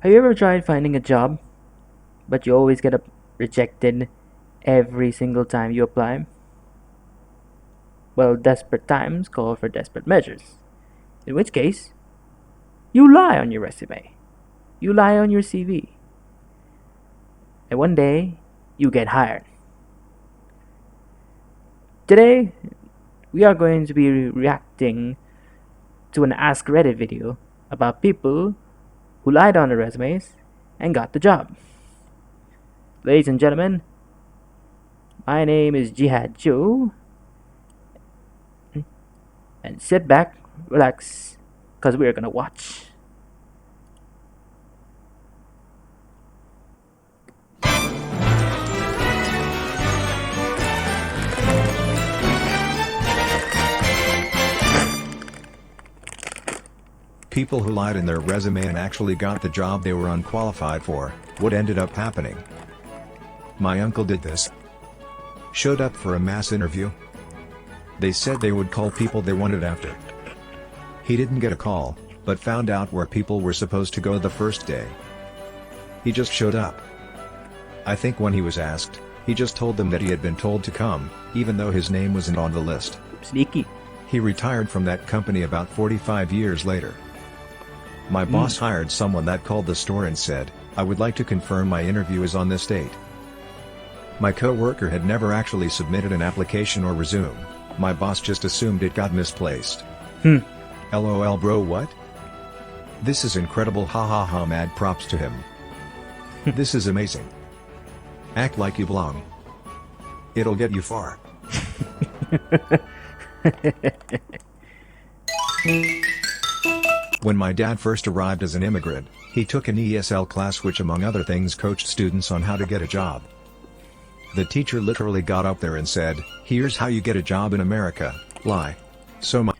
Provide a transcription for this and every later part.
Have you ever tried finding a job, but you always get rejected every single time you apply? Well, desperate times call for desperate measures. In which case, you lie on your resume. You lie on your CV. And one day, you get hired. Today, we are going to be reacting to an AskReddit video about people who lied on their resumes and got the job. Ladies and gentlemen, my name is Jihad Joe, and sit back, relax, because we're gonna watch. People who lied in their resume and actually got the job they were unqualified for. What ended up happening? My uncle did this. Showed up for a mass interview. They said they would call people they wanted after. He didn't get a call, but found out where people were supposed to go the first day. He just showed up. I think when he was asked, he just told them that he had been told to come, even though his name wasn't on the list. Sneaky. He retired from that company about 45 years later. My boss hired someone that called the store and said, "I would like to confirm my interview is on this date." My coworker had never actually submitted an application or resume. My boss just assumed it got misplaced. LOL bro, what? This is incredible, ha ha ha, mad props to him. This is amazing. Act like you belong. It'll get you far. When my dad first arrived as an immigrant, he took an ESL class which among other things coached students on how to get a job. The teacher literally got up there and said, "Here's how you get a job in America, lie." So my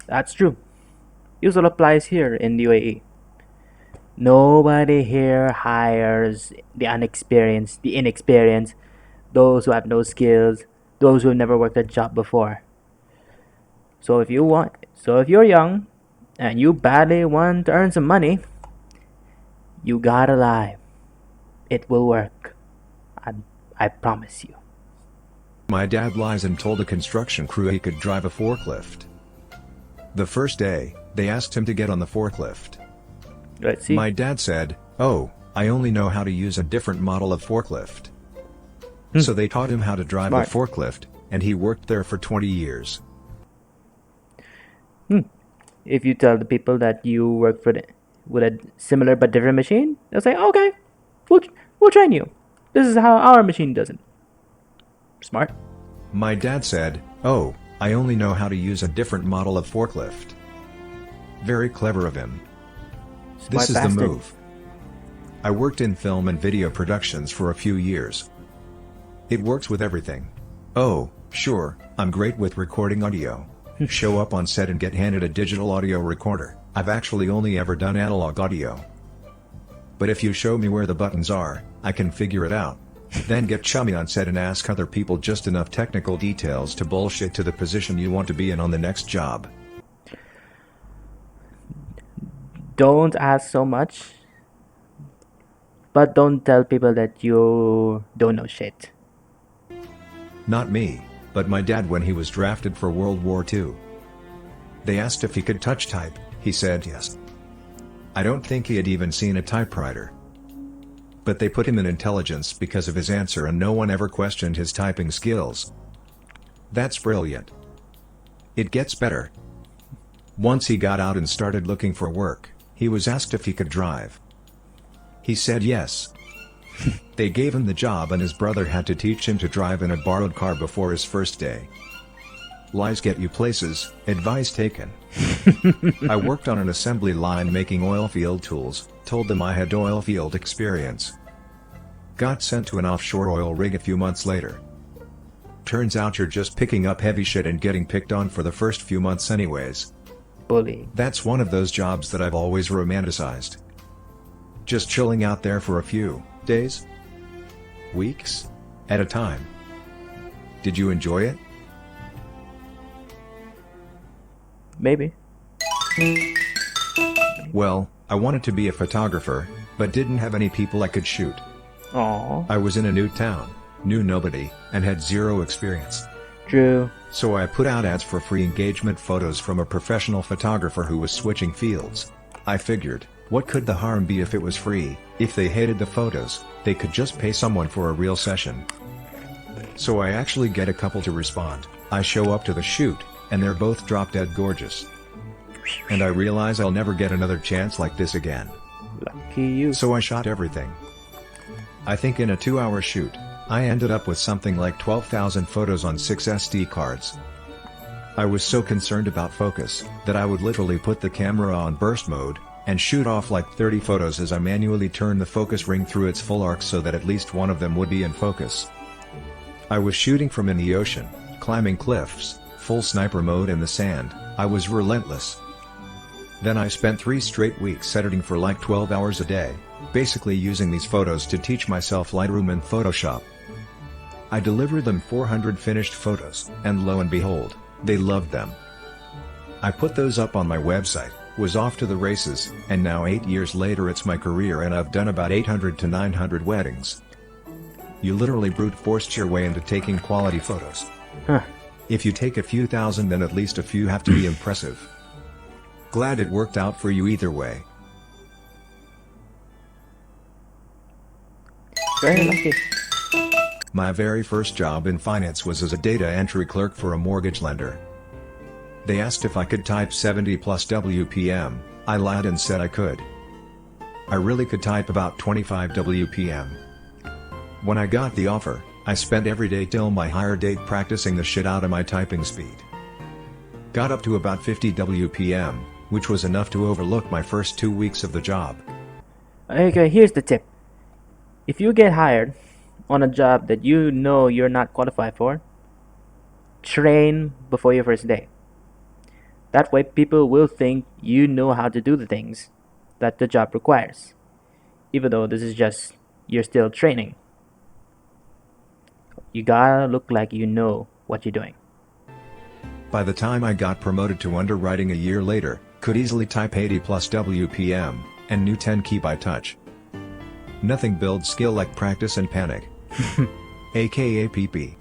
That's true. Usually applies here in the UAE. Nobody here hires the inexperienced, those who have no skills, those who have never worked a job before. So if you're young and you badly want to earn some money, you gotta lie. It will work. I promise you. My dad lies and told a construction crew he could drive a forklift. The first day, they asked him to get on the forklift. Let's see. My dad said, "Oh, I only know how to use a different model of forklift." So they taught him how to drive Smart. a forklift, and he worked there for 20 years. If you tell the people that you work with a similar but different machine, they'll say, "Okay, we'll train you. This is how our machine does it." Smart. My dad said, "Oh, I only know how to use a different model of forklift." Very clever of him. Smart This is bastard. the move. I worked in film and video productions for a few years. It works with everything. Oh, sure, I'm great with recording audio. Show up on set and get handed a digital audio recorder. I've actually only ever done analog audio. But if you show me where the buttons are, I can figure it out. Then get chummy on set and ask other people just enough technical details to bullshit to the position you want to be in on the next job. Don't ask so much, but don't tell people that you don't know shit. Not me, but my dad when he was drafted for World War II. They asked if he could touch type, he said yes. I don't think he had even seen a typewriter. But they put him in intelligence because of his answer and no one ever questioned his typing skills. That's brilliant. It gets better. Once he got out and started looking for work, he was asked if he could drive. He said yes. They gave him the job and his brother had to teach him to drive in a borrowed car before his first day. Lies get you places, advice taken. I worked on an assembly line making oil field tools, told them I had oil field experience. Got sent to an offshore oil rig a few months later. Turns out you're just picking up heavy shit and getting picked on for the first few months anyways. Bully. That's one of those jobs that I've always romanticized. Just chilling out there for a few days? Weeks? At a time. Did you enjoy it? Maybe. Well, I wanted to be a photographer, but didn't have any people I could shoot. Aww. I was in a new town, knew nobody, and had zero experience. True. So I put out ads for free engagement photos from a professional photographer who was switching fields. I figured, what could the harm be if it was free? If they hated the photos, they could just pay someone for a real session. So I actually get a couple to respond. I show up to the shoot, and they're both drop dead gorgeous. And I realize I'll never get another chance like this again. Lucky you. So I shot everything. I think in a 2-hour shoot, I ended up with something like 12,000 photos on 6 SD cards. I was so concerned about focus, that I would literally put the camera on burst mode, and shoot off like 30 photos as I manually turned the focus ring through its full arc so that at least one of them would be in focus. I was shooting from in the ocean, climbing cliffs, full sniper mode in the sand. I was relentless. Then I spent 3 straight weeks editing for like 12 hours a day, basically using these photos to teach myself Lightroom and Photoshop. I delivered them 400 finished photos, and lo and behold, they loved them. I put those up on my website, was off to the races, and now 8 years later it's my career and I've done about 800 to 900 weddings. You literally brute forced your way into taking quality photos. Huh. If you take a few thousand, then at least a few have to be impressive. Glad it worked out for you either way. Very lucky. My very first job in finance was as a data entry clerk for a mortgage lender. They asked if I could type 70 plus WPM, I lied and said I could. I really could type about 25 WPM. When I got the offer, I spent every day till my hire date practicing the shit out of my typing speed. Got up to about 50 WPM, which was enough to overlook my first 2 weeks of the job. Okay, here's the tip. If you get hired on a job that you know you're not qualified for, train before your first day. That way people will think you know how to do the things that the job requires, even though this is just you're still training. You gotta look like you know what you're doing. By the time I got promoted to underwriting a year later, could easily type 80 plus WPM, and knew 10 key by touch. Nothing builds skill like practice and panic. AKA PP.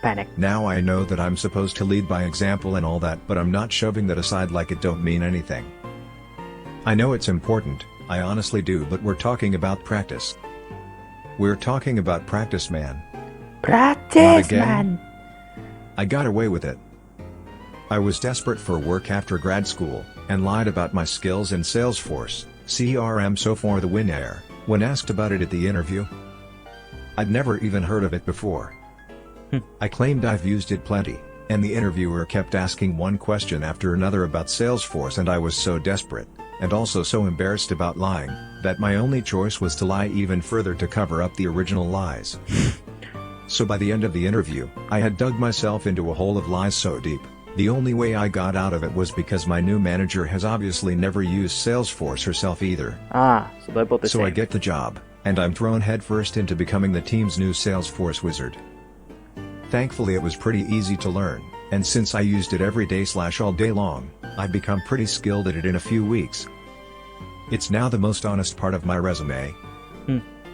Panic. Now I know that I'm supposed to lead by example and all that, but I'm not shoving that aside like it don't mean anything. I know it's important, I honestly do, but we're talking about practice. We're talking about practice, man. Practice, again. man. I got away with it. I was desperate for work after grad school, and lied about my skills in Salesforce, CRM so for the win air, when asked about it at the interview. I'd never even heard of it before. I claimed I've used it plenty, and the interviewer kept asking one question after another about Salesforce, and I was so desperate, and also so embarrassed about lying, that my only choice was to lie even further to cover up the original lies. So by the end of the interview, I had dug myself into a hole of lies so deep, the only way I got out of it was because my new manager has obviously never used Salesforce herself either. So they're both the same. So I get the job, and I'm thrown headfirst into becoming the team's new Salesforce wizard. Thankfully it was pretty easy to learn, and since I used it every day / all day long, I've become pretty skilled at it in a few weeks. It's now the most honest part of my resume.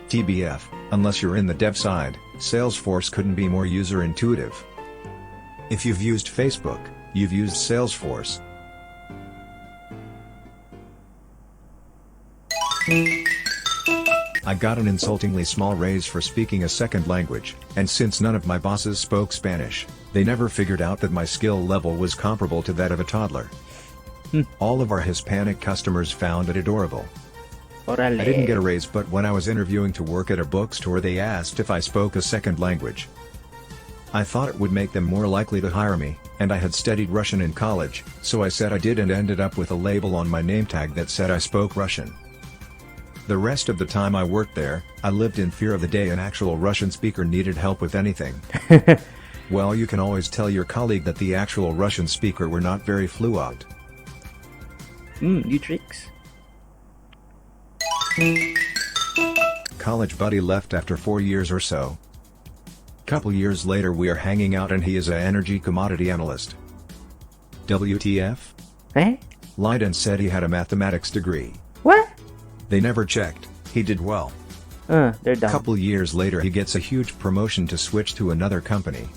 TBF, unless you're in the dev side, Salesforce couldn't be more user intuitive. If you've used Facebook, you've used Salesforce. I got an insultingly small raise for speaking a second language, and since none of my bosses spoke Spanish, they never figured out that my skill level was comparable to that of a toddler. All of our Hispanic customers found it adorable. Orale. I didn't get a raise, but when I was interviewing to work at a bookstore they asked if I spoke a second language. I thought it would make them more likely to hire me, and I had studied Russian in college, so I said I did and ended up with a label on my name tag that said I spoke Russian. The rest of the time I worked there, I lived in fear of the day an actual Russian speaker needed help with anything. Well, you can always tell your colleague that the actual Russian speaker were not very fluent. New tricks. College buddy left after 4 years or so. Couple years later we are hanging out and he is a energy commodity analyst. WTF? Eh? Lied and said he had a mathematics degree. What? They never checked. He did well. They're done. Couple years later he gets a huge promotion to switch to another company.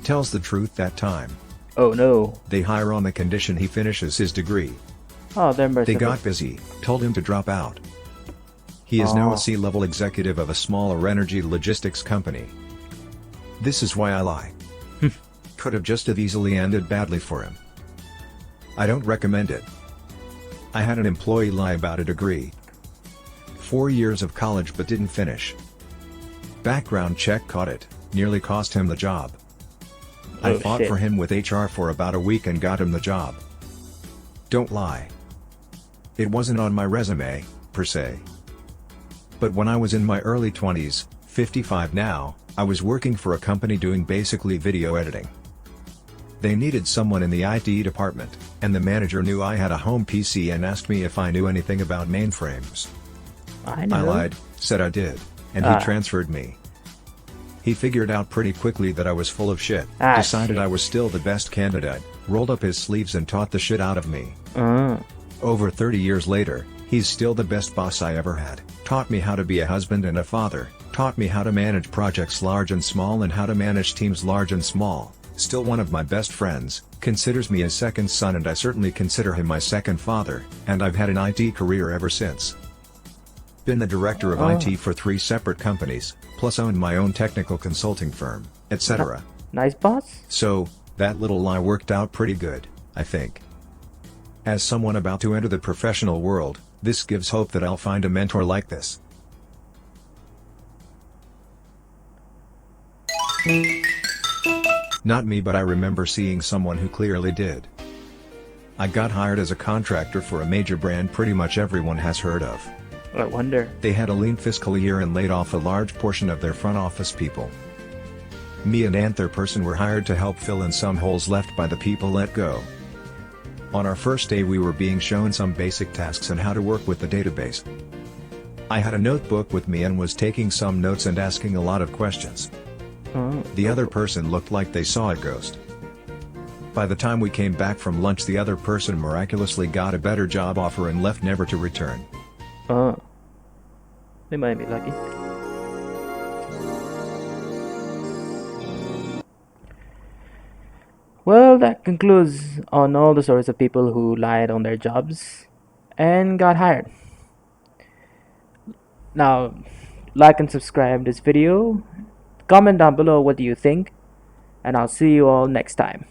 Tells the truth that time. Oh no. They hire on the condition he finishes his degree. Oh, they're merciful. They got busy, told him to drop out. He is now a C-level executive of a smaller energy logistics company. This is why I lie. Could have just as easily ended badly for him. I don't recommend it. I had an employee lie about a degree. 4 years of college but didn't finish. Background check caught it, nearly cost him the job. I fought for him with HR for about a week and got him the job. Don't lie. It wasn't on my resume, per se. But when I was in my early 20s, 55 now, I was working for a company doing basically video editing. They needed someone in the IT department, and the manager knew I had a home PC and asked me if I knew anything about mainframes. I lied, said I did, and he transferred me. He figured out pretty quickly that I was full of shit, decided I was still the best candidate, rolled up his sleeves and taught the shit out of me. Over 30 years later, he's still the best boss I ever had, taught me how to be a husband and a father, taught me how to manage projects large and small and how to manage teams large and small, still one of my best friends, considers me a second son and I certainly consider him my second father, and I've had an IT career ever since. Been the director of IT for 3 separate companies, plus owned my own technical consulting firm, etc. Nice boss. So, that little lie worked out pretty good, I think. As someone about to enter the professional world, this gives hope that I'll find a mentor like this. Not me, but I remember seeing someone who clearly did. I got hired as a contractor for a major brand pretty much everyone has heard of. I wonder. They had a lean fiscal year and laid off a large portion of their front office people. Me and another person were hired to help fill in some holes left by the people let go. On our first day we were being shown some basic tasks and how to work with the database. I had a notebook with me and was taking some notes and asking a lot of questions. The other person looked like they saw a ghost. By the time we came back from lunch the other person miraculously got a better job offer and left never to return. They might be lucky. Well, that concludes on all the stories of people who lied on their jobs and got hired. Now, like and subscribe this video. Comment down below what do you think, and I'll see you all next time.